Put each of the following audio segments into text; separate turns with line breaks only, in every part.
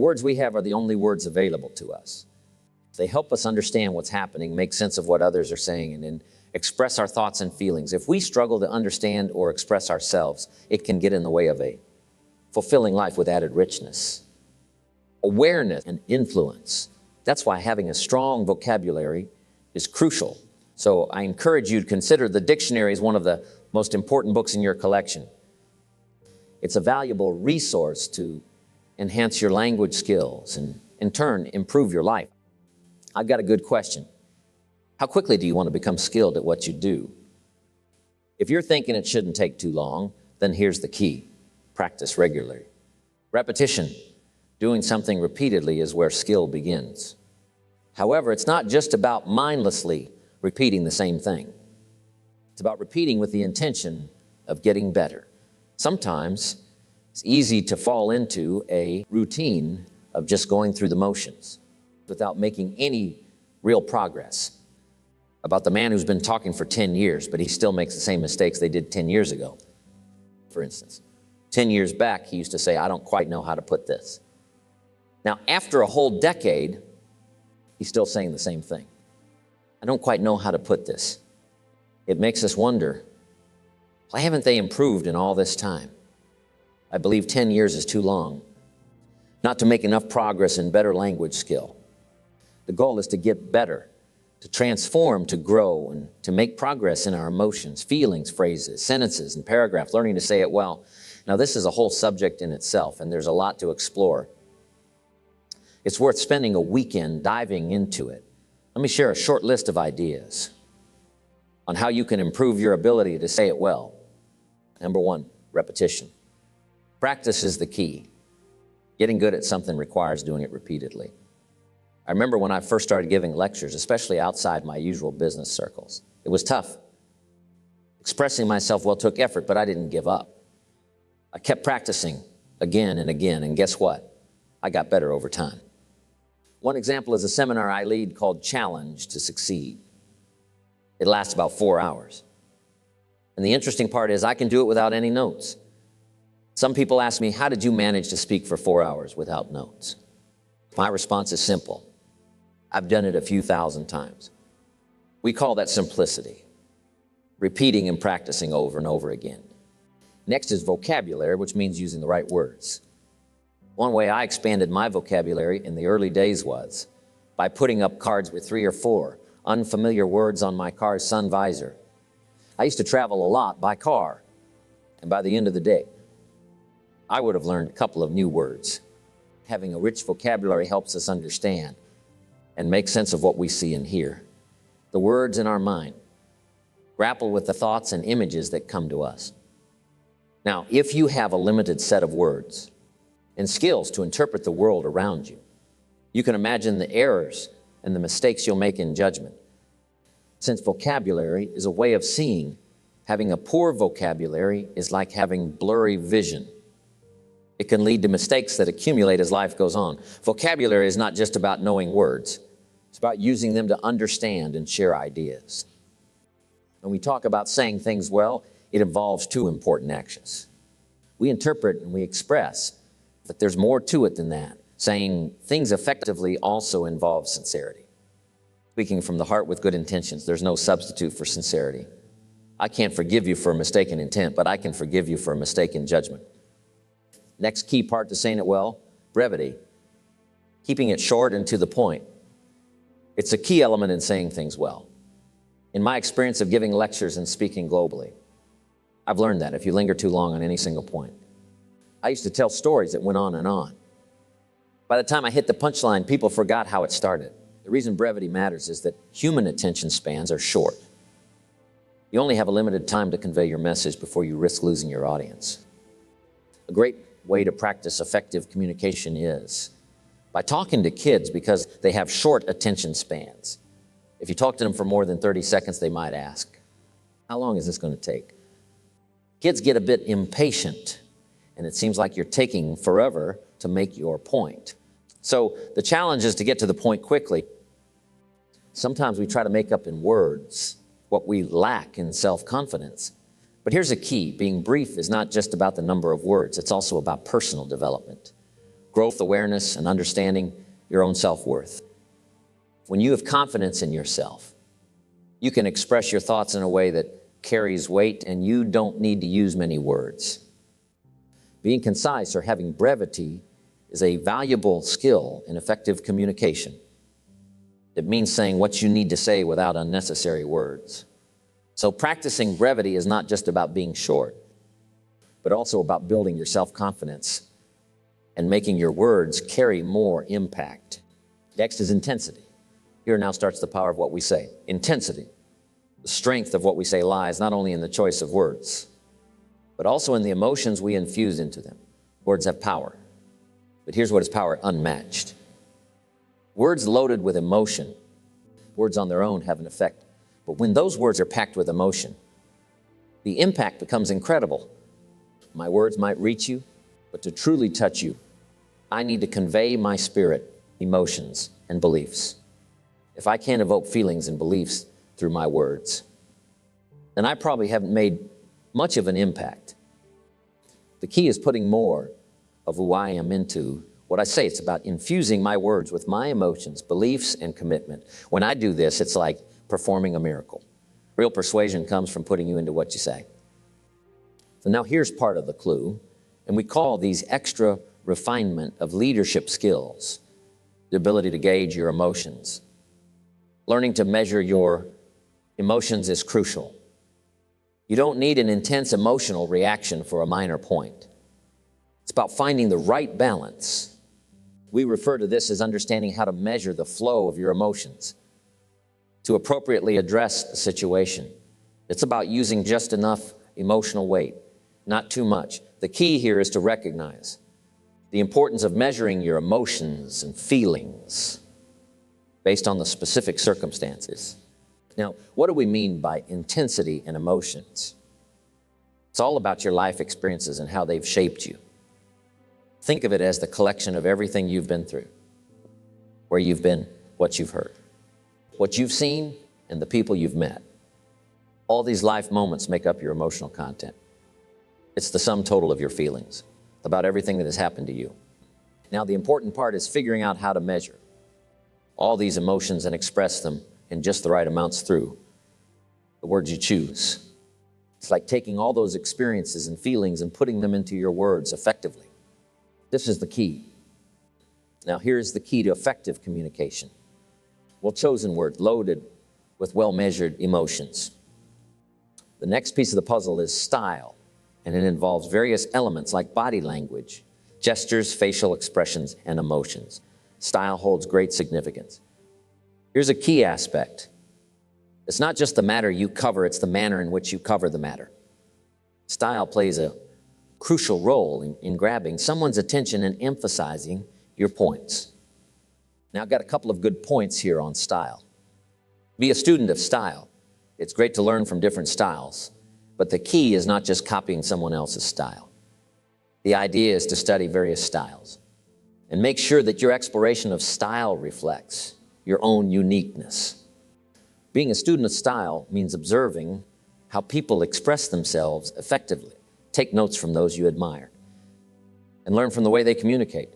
words we have are the only words available to us. They help us understand what's happening, make sense of what others are saying, and then express our thoughts and feelings. If we struggle to understand or express ourselves, it can get in the way of a fulfilling life with added richness, awareness, and influence. That's why having a strong vocabulary is crucial. So I encourage you to consider the dictionary as one of the most important books in your collection. It's a valuable resource to enhance your language skills and, in turn, improve your life. I've got a good question. How quickly do you want to become skilled at what you do? If you're thinking it shouldn't take too long, then here's the key. Practice regularly. Repetition, doing something repeatedly, is where skill begins. However, it's not just about mindlessly repeating the same thing. It's about repeating with the intention of getting better. Sometimes it's easy to fall into a routine of just going through the motions without making any real progress. About the man who's been talking for 10 years, but he still makes the same mistakes they did 10 years ago. For instance, 10 years back, he used to say, "I don't quite know how to put this." Now, after a whole decade, he's still saying the same thing. "I don't quite know how to put this." It makes us wonder, why haven't they improved in all this time? I believe 10 years is too long not to make enough progress in better language skill. The goal is to get better, to transform, to grow, and to make progress in our emotions, feelings, phrases, sentences, and paragraphs, learning to say it well. Now, this is a whole subject in itself, and there's a lot to explore. It's worth spending a weekend diving into it. Let me share a short list of ideas on how you can improve your ability to say it well. Number one, repetition. Practice is the key. Getting good at something requires doing it repeatedly. I remember when I first started giving lectures, especially outside my usual business circles. It was tough. Expressing myself well took effort, but I didn't give up. I kept practicing again and again, and guess what? I got better over time. One example is a seminar I lead called Challenge to Succeed. It lasts about 4 hours. And the interesting part is I can do it without any notes. Some people ask me, how did you manage to speak for 4 hours without notes? My response is simple. I've done it a few thousand times. We call that simplicity, repeating and practicing over and over again. Next is vocabulary, which means using the right words. One way I expanded my vocabulary in the early days was by putting up cards with 3 or 4 unfamiliar words on my car's sun visor. I used to travel a lot by car, and by the end of the day, I would have learned a couple of new words. Having a rich vocabulary helps us understand and make sense of what we see and hear. The words in our mind grapple with the thoughts and images that come to us. Now, if you have a limited set of words and skills to interpret the world around you, you can imagine the errors and the mistakes you'll make in judgment. Since vocabulary is a way of seeing, having a poor vocabulary is like having blurry vision. It can lead to mistakes that accumulate as life goes on. Vocabulary is not just about knowing words. It's about using them to understand and share ideas. When we talk about saying things well, it involves 2 important actions. We interpret and we express, but there's more to it than that. Saying things effectively also involves sincerity. Speaking from the heart with good intentions, there's no substitute for sincerity. I can't forgive you for a mistaken intent, but I can forgive you for a mistaken judgment. Next key part to saying it well, brevity. Keeping it short and to the point. It's a key element in saying things well. In my experience of giving lectures and speaking globally, I've learned that if you linger too long on any single point. I used to tell stories that went on and on. By the time I hit the punchline, people forgot how it started. The reason brevity matters is that human attention spans are short. You only have a limited time to convey your message before you risk losing your audience. A great way to practice effective communication is by talking to kids, because they have short attention spans. If you talk to them for more than 30 seconds, they might ask, how long is this going to take? Kids get a bit impatient, and it seems like you're taking forever to make your point. So the challenge is to get to the point quickly. Sometimes we try to make up in words what we lack in self-confidence. But here's a key. Being brief is not just about the number of words. It's also about personal development. growth, awareness, and understanding your own self-worth. When you have confidence in yourself, you can express your thoughts in a way that carries weight, and you don't need to use many words. Being concise or having brevity is a valuable skill in effective communication. It means saying what you need to say without unnecessary words. So practicing brevity is not just about being short, but also about building your self-confidence and making your words carry more impact. Next is intensity. Here now starts the power of what we say. Intensity. The strength of what we say lies not only in the choice of words, but also in the emotions we infuse into them. Words have power, but here's what is power unmatched. Words loaded with emotion, words on their own have an effect, but when those words are packed with emotion, the impact becomes incredible. My words might reach you, but to truly touch you, I need to convey my spirit, emotions, and beliefs. If I can't evoke feelings and beliefs through my words, then I probably haven't made much of an impact. The key is putting more of who I am into what I say. It's about infusing my words with my emotions, beliefs, and commitment. When I do this, it's like performing a miracle. Real persuasion comes from putting you into what you say. So now here's part of the clue, and we call these extra refinement of leadership skills, the ability to gauge your emotions. Learning to measure your emotions is crucial. You don't need an intense emotional reaction for a minor point. It's about finding the right balance. We refer to this as understanding how to measure the flow of your emotions to appropriately address the situation. It's about using just enough emotional weight, not too much. The key here is to recognize the importance of measuring your emotions and feelings based on the specific circumstances. Now, what do we mean by intensity and emotions? It's all about your life experiences and how they've shaped you. Think of it as the collection of everything you've been through, where you've been, what you've heard, what you've seen, and the people you've met. All these life moments make up your emotional content. It's the sum total of your feelings about everything that has happened to you. Now, the important part is figuring out how to measure all these emotions and express them in just the right amounts through the words you choose. It's like taking all those experiences and feelings and putting them into your words effectively. This is the key. Now, here's the key to effective communication. Well-chosen words loaded with well-measured emotions. The next piece of the puzzle is style, and it involves various elements like body language, gestures, facial expressions, and emotions. Style holds great significance. Here's a key aspect. It's not just the matter you cover, it's the manner in which you cover the matter. Style plays a crucial role in grabbing someone's attention and emphasizing your points. Now, I've got a couple of good points here on style. Be a student of style. It's great to learn from different styles, but the key is not just copying someone else's style. The idea is to study various styles and make sure that your exploration of style reflects your own uniqueness. Being a student of style means observing how people express themselves effectively. Take notes from those you admire and learn from the way they communicate.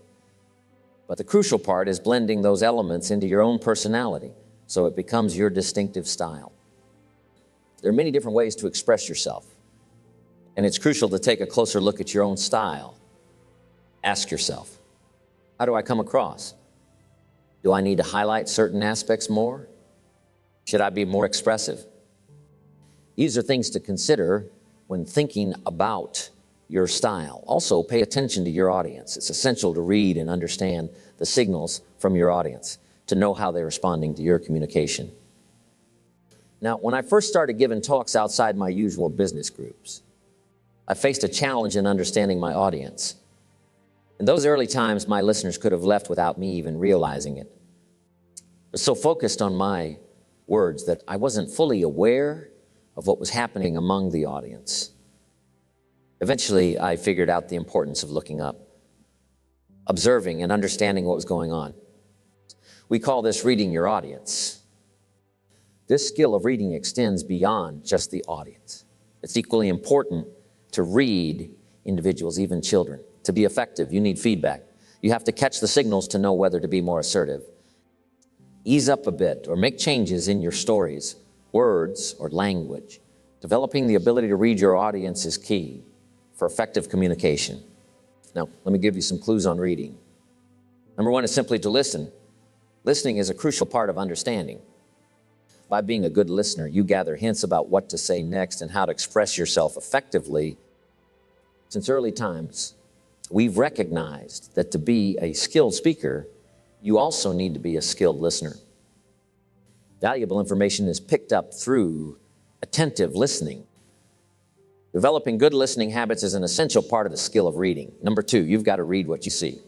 But the crucial part is blending those elements into your own personality so it becomes your distinctive style. There are many different ways to express yourself, and it's crucial to take a closer look at your own style. Ask yourself, how do I come across? Do I need to highlight certain aspects more? Should I be more expressive? These are things to consider when thinking about your style. Also, pay attention to your audience. It's essential to read and understand the signals from your audience to know how they're responding to your communication. Now, when I first started giving talks outside my usual business groups, I faced a challenge in understanding my audience. In those early times, my listeners could have left without me even realizing it. I was so focused on my words that I wasn't fully aware of what was happening among the audience. Eventually, I figured out the importance of looking up, observing and understanding what was going on. We call this reading your audience. This skill of reading extends beyond just the audience. It's equally important to read individuals, even children. To be effective, you need feedback. You have to catch the signals to know whether to be more assertive. Ease up a bit or make changes in your stories, words, or language. Developing the ability to read your audience is key for effective communication. Now, let me give you some clues on reading. Number one is simply to listen. Listening is a crucial part of understanding. By being a good listener, you gather hints about what to say next and how to express yourself effectively. Since early times, we've recognized that to be a skilled speaker, you also need to be a skilled listener. Valuable information is picked up through attentive listening. Developing good listening habits is an essential part of the skill of reading. Number two, you've got to read what you see.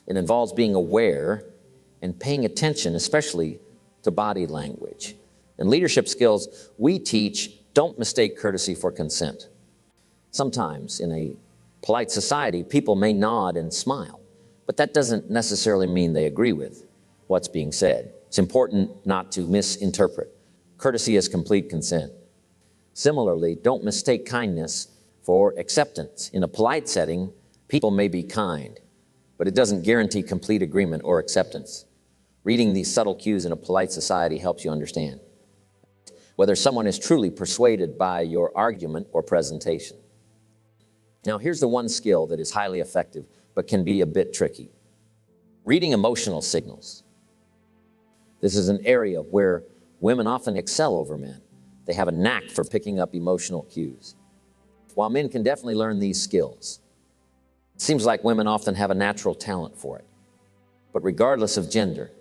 It involves being aware and paying attention, especially to body language. In leadership skills, we teach, don't mistake courtesy for consent. Sometimes in a polite society, people may nod and smile, but that doesn't necessarily mean they agree with what's being said. It's important not to misinterpret. Courtesy is complete consent. Similarly, don't mistake kindness for acceptance. In a polite setting, people may be kind, but it doesn't guarantee complete agreement or acceptance. Reading these subtle cues in a polite society helps you understand whether someone is truly persuaded by your argument or presentation. Now, here's the one skill that is highly effective, but can be a bit tricky. Reading emotional signals. This is an area where women often excel over men. They have a knack for picking up emotional cues. While men can definitely learn these skills, it seems like women often have a natural talent for it. But regardless of gender,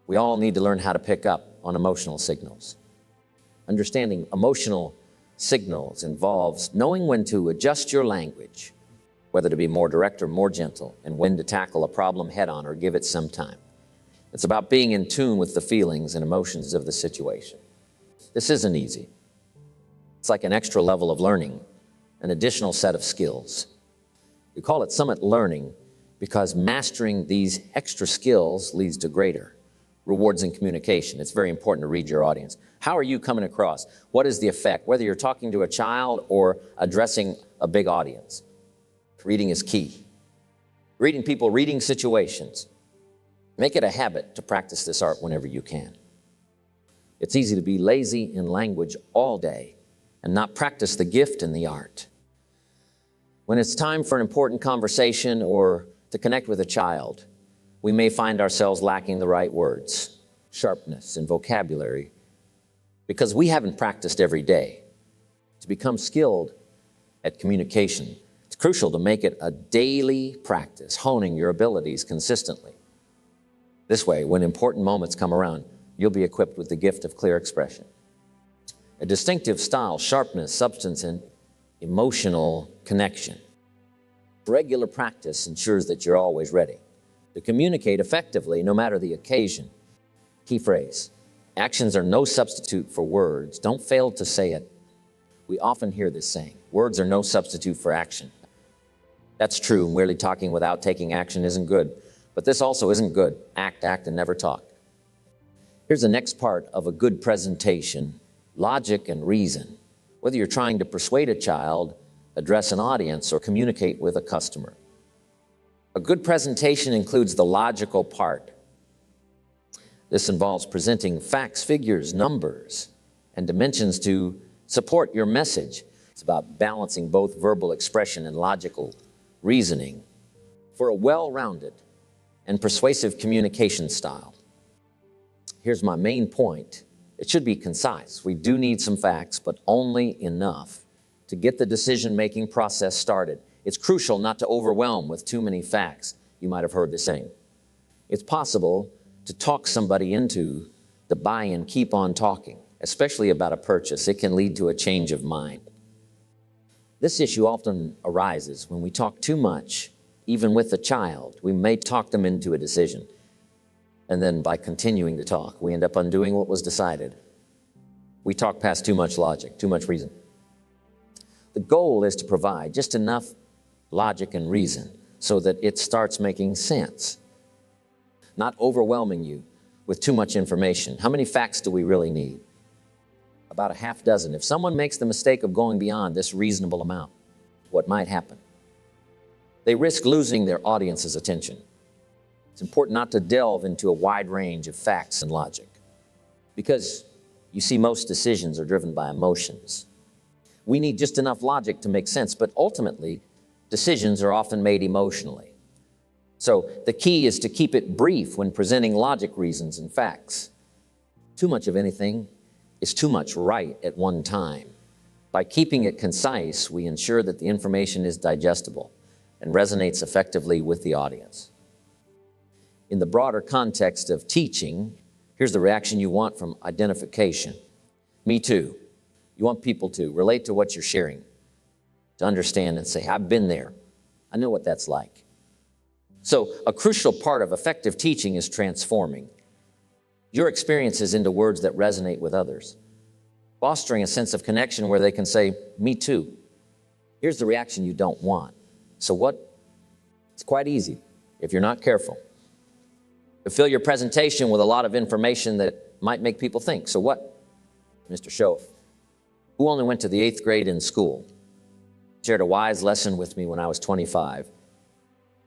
we all need to learn how to pick up on emotional signals. Understanding emotional signals involves knowing when to adjust your language, whether to be more direct or more gentle, and when to tackle a problem head-on or give it some time. It's about being in tune with the feelings and emotions of the situation. This isn't easy. It's like an extra level of learning, an additional set of skills. We call it summit learning because mastering these extra skills leads to greater rewards in communication. It's very important to read your audience. How are you coming across? What is the effect? Whether you're talking to a child or addressing a big audience, reading is key. Reading people, reading situations. Make it a habit to practice this art whenever you can. It's easy to be lazy in language all day and not practice the gift in the art. When it's time for an important conversation or to connect with a child, we may find ourselves lacking the right words, sharpness, and vocabulary because we haven't practiced every day. To become skilled at communication, it's crucial to make it a daily practice, honing your abilities consistently. This way, when important moments come around, you'll be equipped with the gift of clear expression. A distinctive style, sharpness, substance, and emotional connection. Regular practice ensures that you're always ready to communicate effectively no matter the occasion. Key phrase, actions are no substitute for words. Don't fail to say it. We often hear this saying, words are no substitute for action. That's true. Merely talking without taking action isn't good. But this also isn't good. Act, and never talk. Here's the next part of a good presentation, logic and reason. Whether you're trying to persuade a child, address an audience, or communicate with a customer. A good presentation includes the logical part. This involves presenting facts, figures, numbers, and dimensions to support your message. It's about balancing both verbal expression and logical reasoning for a well-rounded and persuasive communication style. Here's my main point. It should be concise. We do need some facts, but only enough to get the decision-making process started. It's crucial not to overwhelm with too many facts. You might have heard the saying. It's possible to talk somebody into the buy and keep on talking, especially about a purchase. It can lead to a change of mind. This issue often arises when we talk too much, even with a child. We may talk them into a decision. And then by continuing to talk, we end up undoing what was decided. We talk past too much logic, too much reason. The goal is to provide just enough logic and reason so that it starts making sense, not overwhelming you with too much information. How many facts do we really need? About a half dozen. If someone makes the mistake of going beyond this reasonable amount, what might happen? they risk losing their audience's attention. It's important not to delve into a wide range of facts and logic, because you see, most decisions are driven by emotions. We need just enough logic to make sense, but ultimately, decisions are often made emotionally. So the key is to keep it brief when presenting logic, reasons, and facts. Too much of anything is too much right at one time. By keeping it concise, we ensure that the information is digestible and resonates effectively with the audience. In the broader context of teaching, here's the reaction you want from identification. Me too. You want people to relate to what you're sharing, to understand and say, I've been there. I know what that's like. So a crucial part of effective teaching is transforming your experiences into words that resonate with others, fostering a sense of connection where they can say, me too. Here's the reaction you don't want. So what? It's quite easy if you're not careful. To fill your presentation with a lot of information that might make people think, so what? Mr. Schoaf, who only went to the 8th grade in school, shared a wise lesson with me when I was 25,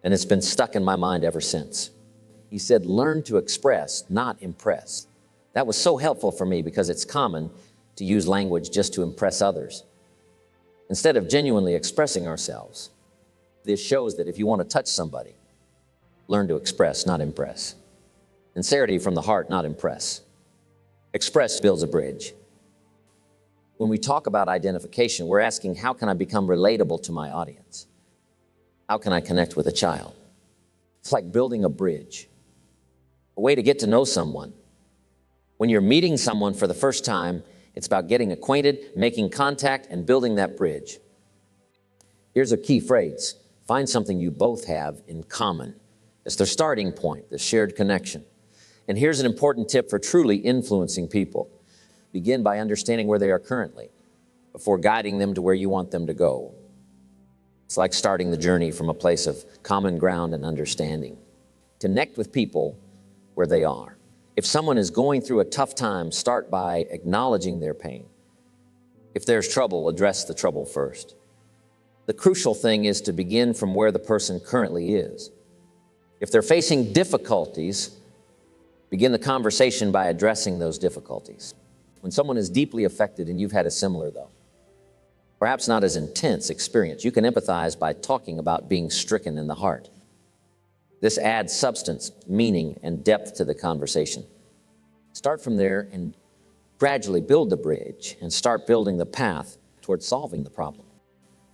and it's been stuck in my mind ever since. He said, learn to express, not impress. That was so helpful for me because it's common to use language just to impress others, instead of genuinely expressing ourselves. This shows that if you want to touch somebody, learn to express, not impress. Sincerity from the heart, not impress. Express builds a bridge. When we talk about identification, we're asking, how can I become relatable to my audience? How can I connect with a child? It's like building a bridge, a way to get to know someone. When you're meeting someone for the first time, it's about getting acquainted, making contact, and building that bridge. Here's a key phrase. Find something you both have in common. It's their starting point, the shared connection. And here's an important tip for truly influencing people. Begin by understanding where they are currently before guiding them to where you want them to go. It's like starting the journey from a place of common ground and understanding. Connect with people where they are. If someone is going through a tough time, start by acknowledging their pain. If there's trouble, address the trouble first. The crucial thing is to begin from where the person currently is. If they're facing difficulties, begin the conversation by addressing those difficulties. When someone is deeply affected, and you've had a similar though, perhaps not as intense experience, you can empathize by talking about being stricken in the heart. This adds substance, meaning, and depth to the conversation. Start from there and gradually build the bridge and start building the path towards solving the problem.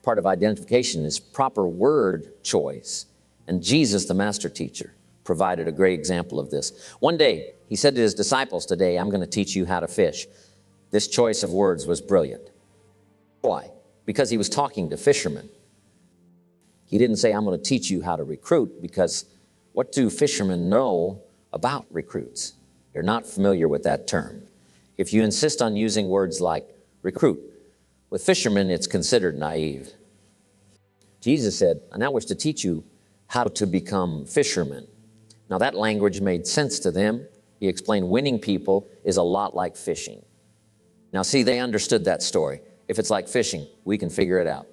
Part of identification is proper word choice, and Jesus, the master teacher, provided a great example of this. One day, he said to his disciples, today, I'm going to teach you how to fish. This choice of words was brilliant. Why? Because he was talking to fishermen. He didn't say, I'm going to teach you how to recruit, because what do fishermen know about recruits? They're not familiar with that term. If you insist on using words like recruit, with fishermen, it's considered naive. Jesus said, I now wish to teach you how to become fishermen. Now that language made sense to them. He explained winning people is a lot like fishing. Now see, they understood that story. If it's like fishing, we can figure it out.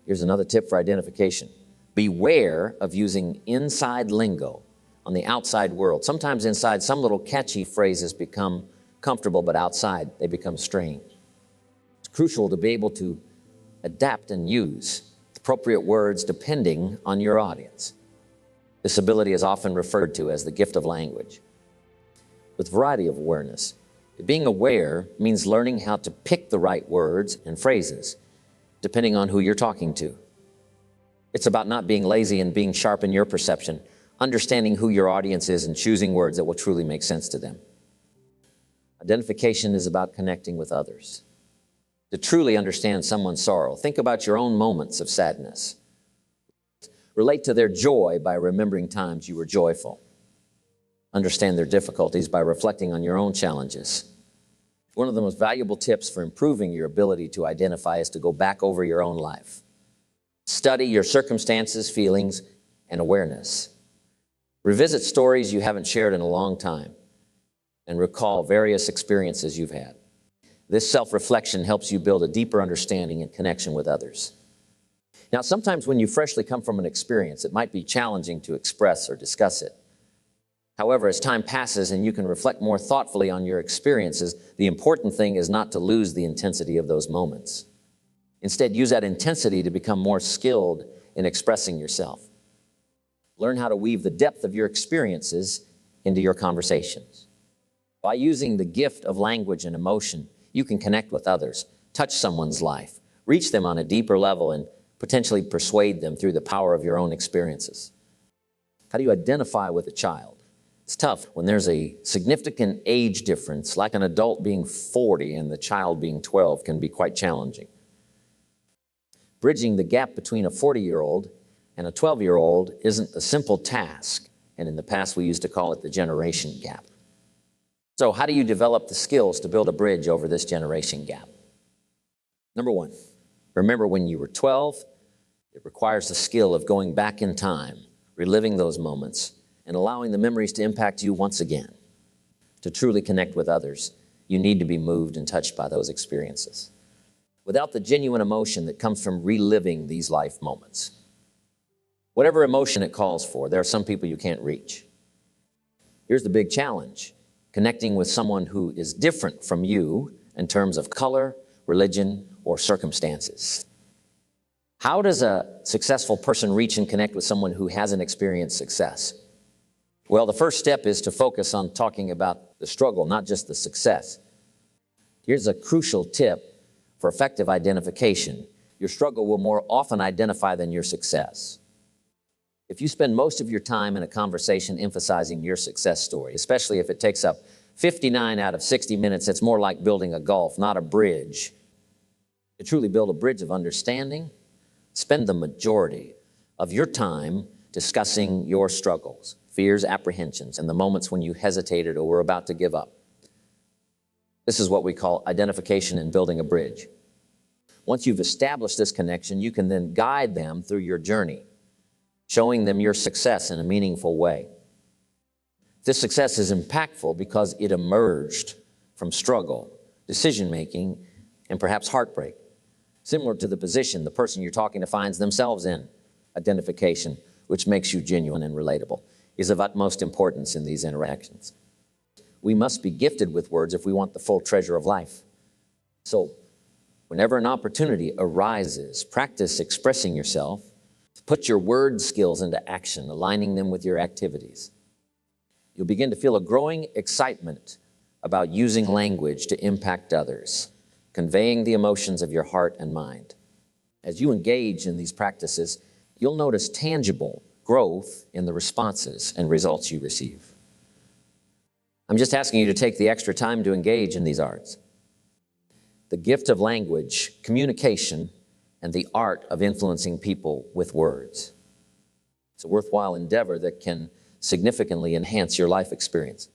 Here's another tip for identification. Beware of using inside lingo on the outside world. Sometimes inside, some little catchy phrases become comfortable, but outside, they become strange. It's crucial to be able to adapt and use appropriate words depending on your audience. This ability is often referred to as the gift of language. With variety of awareness, being aware means learning how to pick the right words and phrases, depending on who you're talking to. It's about not being lazy and being sharp in your perception, understanding who your audience is and choosing words that will truly make sense to them. Identification is about connecting with others. To truly understand someone's sorrow, think about your own moments of sadness. Relate to their joy by remembering times you were joyful. Understand their difficulties by reflecting on your own challenges. One of the most valuable tips for improving your ability to identify is to go back over your own life. Study your circumstances, feelings, and awareness. Revisit stories you haven't shared in a long time and recall various experiences you've had. This self-reflection helps you build a deeper understanding and connection with others. Now, sometimes when you freshly come from an experience, it might be challenging to express or discuss it. However, as time passes and you can reflect more thoughtfully on your experiences, the important thing is not to lose the intensity of those moments. Instead, use that intensity to become more skilled in expressing yourself. Learn how to weave the depth of your experiences into your conversations. By using the gift of language and emotion, you can connect with others, touch someone's life, reach them on a deeper level, and potentially persuade them through the power of your own experiences. How do you identify with a child? It's tough when there's a significant age difference, like an adult being 40 and the child being 12 can be quite challenging. Bridging the gap between a 40-year-old and a 12-year-old isn't a simple task, and in the past we used to call it the generation gap. So how do you develop the skills to build a bridge over this generation gap? Number one, remember when you were 12. It requires the skill of going back in time, reliving those moments, and allowing the memories to impact you once again. To truly connect with others, you need to be moved and touched by those experiences. Without the genuine emotion that comes from reliving these life moments, whatever emotion it calls for, there are some people you can't reach. Here's the big challenge: connecting with someone who is different from you in terms of color, religion, or circumstances. How does a successful person reach and connect with someone who hasn't experienced success? Well, the first step is to focus on talking about the struggle, not just the success. Here's a crucial tip for effective identification. Your struggle will more often identify than your success. If you spend most of your time in a conversation emphasizing your success story, especially if it takes up 59 out of 60 minutes, it's more like building a gulf, not a bridge. To truly build a bridge of understanding, spend the majority of your time discussing your struggles, fears, apprehensions, and the moments when you hesitated or were about to give up. This is what we call identification and building a bridge. Once you've established this connection, you can then guide them through your journey, showing them your success in a meaningful way. This success is impactful because it emerged from struggle, decision-making, and perhaps heartbreak. Similar to the position the person you're talking to finds themselves in, identification, which makes you genuine and relatable, is of utmost importance in these interactions. We must be gifted with words if we want the full treasure of life. So, whenever an opportunity arises, practice expressing yourself. Put your word skills into action, aligning them with your activities. You'll begin to feel a growing excitement about using language to impact others, conveying the emotions of your heart and mind. As you engage in these practices, you'll notice tangible growth in the responses and results you receive. I'm just asking you to take the extra time to engage in these arts. The gift of language, communication, and the art of influencing people with words. It's a worthwhile endeavor that can significantly enhance your life experiences.